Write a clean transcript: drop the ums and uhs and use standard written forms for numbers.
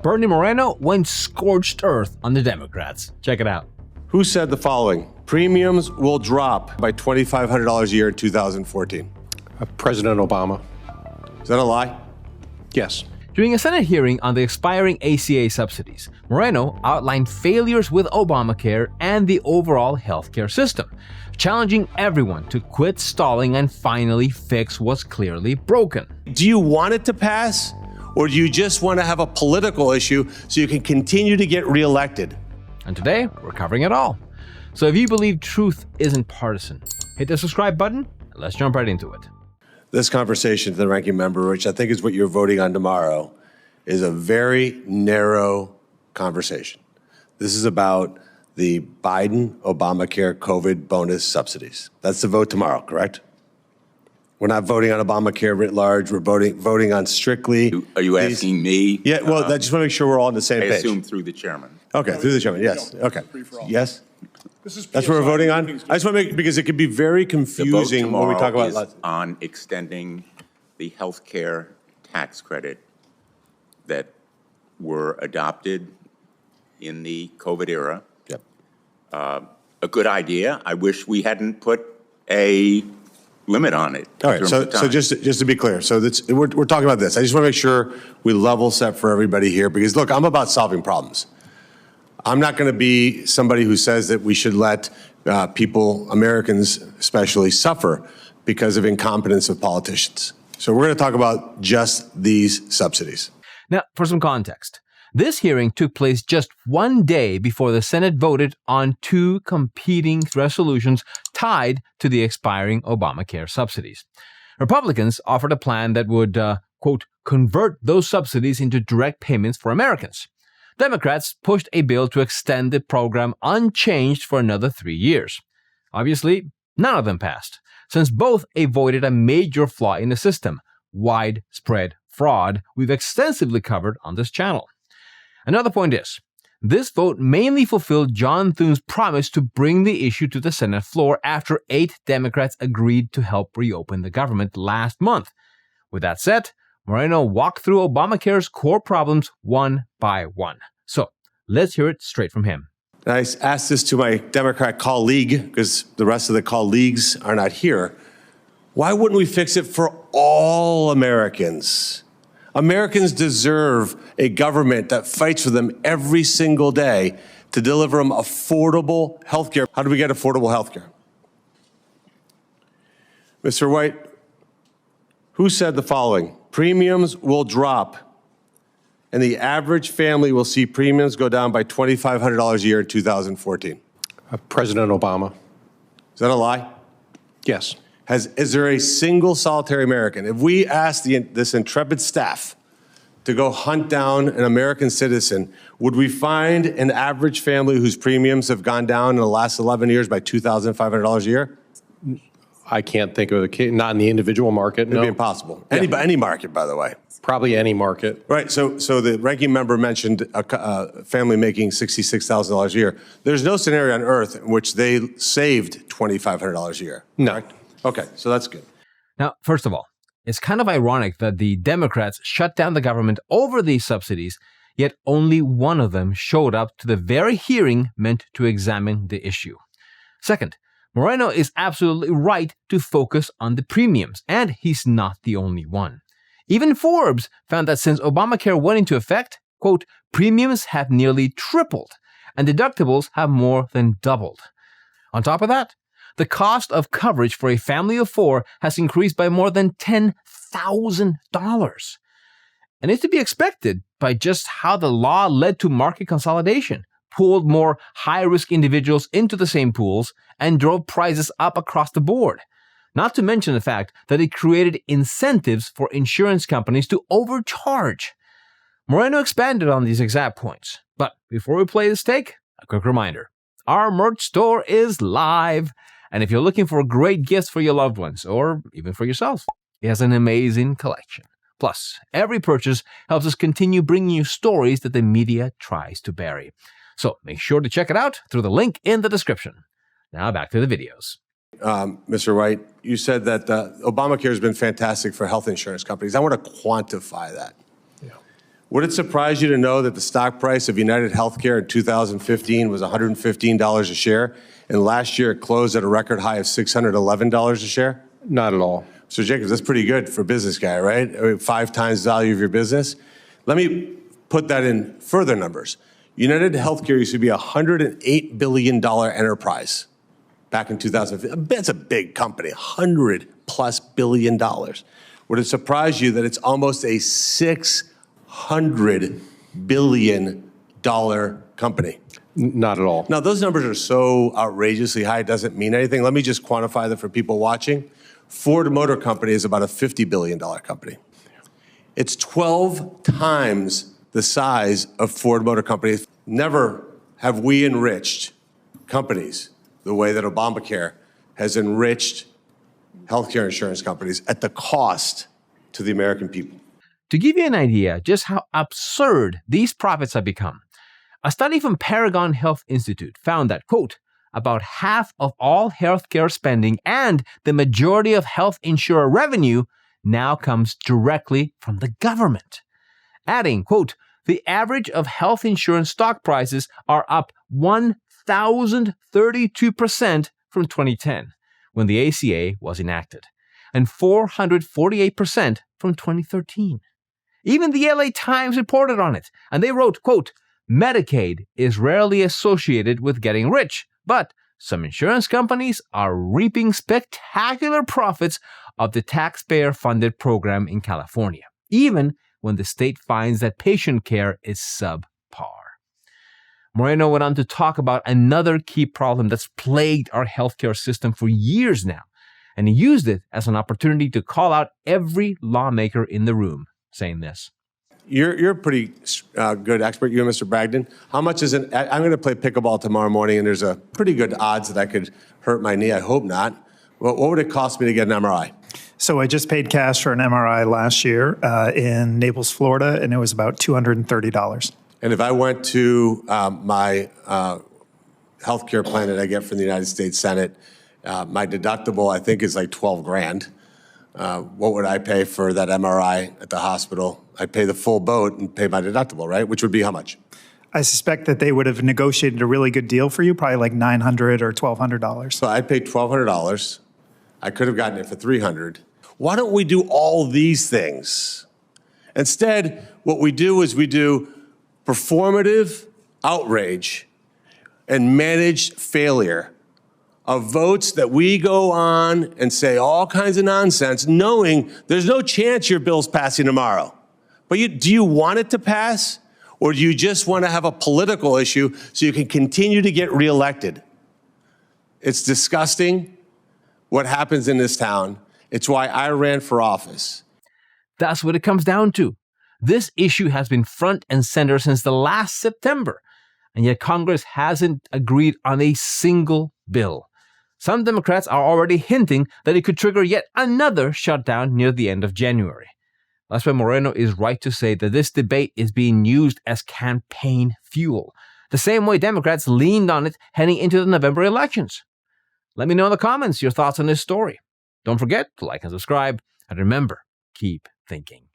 Bernie Moreno went scorched earth on the Democrats. Check it out. Who said the following? Premiums will drop by $2,500 a year in 2014. President Obama. Is that a lie? Yes. During a Senate hearing on the expiring ACA subsidies, Moreno outlined failures with Obamacare and the overall healthcare system, challenging everyone to quit stalling and finally fix what's clearly broken. Do you want it to pass, or do you just want to have a political issue so you can continue to get reelected? And today, we're covering it all. So if you believe truth isn't partisan, hit the subscribe button and let's jump right into it. This conversation to the ranking member, which I think is what you're voting on tomorrow, is a very narrow conversation. This is about the Biden-Obamacare COVID bonus subsidies. That's the vote tomorrow, correct? We're not voting on Obamacare writ large. We're voting on strictly. Are you asking me? Yeah, well, I just want to make sure we're all on the same page. I assume through the chairman. Okay, through the chairman, yes. Okay. Yes? That's what we're voting on? I just want to make, because it could be very confusing when we talk about. The vote tomorrow is on extending the health care tax credit that were adopted in the COVID era. Yep. A good idea. I wish we hadn't put a limit on it. All right, so just to be clear, so we're talking about this. I just want to make sure we level set for everybody here, because look, I'm about solving problems. I'm not going to be somebody who says that we should let people, Americans especially, suffer because of incompetence of politicians. So we're going to talk about just these subsidies. Now, for some context, this hearing took place just one day before the Senate voted on two competing resolutions tied to the expiring Obamacare subsidies. Republicans offered a plan that would, quote, convert those subsidies into direct payments for Americans. Democrats pushed a bill to extend the program unchanged for another 3 years. Obviously, none of them passed, since both avoided a major flaw in the system: widespread fraud we've extensively covered on this channel. Another point is, this vote mainly fulfilled John Thune's promise to bring the issue to the Senate floor after 8 Democrats agreed to help reopen the government last month. With that said, Moreno walked through Obamacare's core problems one by one. So, let's hear it straight from him. I asked this to my Democrat colleague, because the rest of the colleagues are not here. Why wouldn't we fix it for all Americans? Americans deserve a government that fights for them every single day to deliver them affordable health care. How do we get affordable health care? Mr. White, who said the following? Premiums will drop, and the average family will see premiums go down by $2,500 a year in 2014. President Obama. Is that a lie? Yes. Is there a single solitary American? If we asked this intrepid staff to go hunt down an American citizen, would we find an average family whose premiums have gone down in the last 11 years by $2,500 a year? I can't think of a case, not in the individual market. It'd be impossible. Yeah. Any market, by the way. Probably any market. Right. So the ranking member mentioned a family making $66,000 a year. There's no scenario on earth in which they saved $2,500 a year. No. Correct? Okay. So that's good. Now, first of all, it's kind of ironic that the Democrats shut down the government over these subsidies, yet only one of them showed up to the very hearing meant to examine the issue. Second, Moreno is absolutely right to focus on the premiums, and he's not the only one. Even Forbes found that since Obamacare went into effect, quote, premiums have nearly tripled, and deductibles have more than doubled. On top of that, the cost of coverage for a family of 4 has increased by more than $10,000. And it's to be expected by just how the law led to market consolidation, pulled more high-risk individuals into the same pools, and drove prices up across the board. Not to mention the fact that it created incentives for insurance companies to overcharge. Moreno expanded on these exact points. But before we play this take, a quick reminder. Our merch store is live. And if you're looking for great gifts for your loved ones, or even for yourself, it has an amazing collection. Plus, every purchase helps us continue bringing you stories that the media tries to bury. So make sure to check it out through the link in the description. Now back to the videos. Mr. White, you said that Obamacare has been fantastic for health insurance companies. I want to quantify that. Yeah. Would it surprise you to know that the stock price of United Healthcare in 2015 was $115 a share, and last year it closed at a record high of $611 a share? Not at all. So Jacobs, that's pretty good for a business guy, right? I mean, 5 times the value of your business. Let me put that in further numbers. United Healthcare used to be a $108 billion enterprise back in 2015. That's a big company, $100+ billion. Would it surprise you that it's almost a $600 billion company? Not at all. Now, those numbers are so outrageously high, it doesn't mean anything. Let me just quantify them for people watching. Ford Motor Company is about a $50 billion company. It's 12 times the size of Ford Motor Company. Never have we enriched companies the way that Obamacare has enriched healthcare insurance companies at the cost to the American people. To give you an idea just how absurd these profits have become, a study from Paragon Health Institute found that, quote, about half of all healthcare spending and the majority of health insurer revenue now comes directly from the government. Adding, quote, the average of health insurance stock prices are up 1,032% from 2010, when the ACA was enacted, and 448% from 2013. Even the LA Times reported on it, and they wrote, quote, Medicaid is rarely associated with getting rich, but some insurance companies are reaping spectacular profits of the taxpayer-funded program in California, even when the state finds that patient care is subpar. Moreno went on to talk about another key problem that's plagued our healthcare system for years now, and he used it as an opportunity to call out every lawmaker in the room, saying this. You're a pretty good expert, you and Mr. Bragdon. How much is it? I'm going to play pickleball tomorrow morning, and there's a pretty good odds that I could hurt my knee. I hope not. What would it cost me to get an MRI? So I just paid cash for an MRI last year in Naples, Florida, and it was about $230. And if I went to my health care plan that I get from the United States Senate, my deductible, I think, is like $12,000. What would I pay for that MRI at the hospital? I'd pay the full boat and pay my deductible, right? Which would be how much? I suspect that they would have negotiated a really good deal for you, probably like $900 or $1,200. So I'd pay $1,200. I could have gotten it for $300. Why don't we do all these things? Instead, what we do is we do performative outrage and managed failure of votes that we go on and say all kinds of nonsense, knowing there's no chance your bill's passing tomorrow. But do you want it to pass? Or do you just want to have a political issue so you can continue to get reelected? It's disgusting what happens in this town. It's why I ran for office. That's what it comes down to. This issue has been front and center since the last September, and yet Congress hasn't agreed on a single bill. Some Democrats are already hinting that it could trigger yet another shutdown near the end of January. That's why Moreno is right to say that this debate is being used as campaign fuel, the same way Democrats leaned on it heading into the November elections. Let me know in the comments your thoughts on this story. Don't forget to like and subscribe, and remember, keep thinking.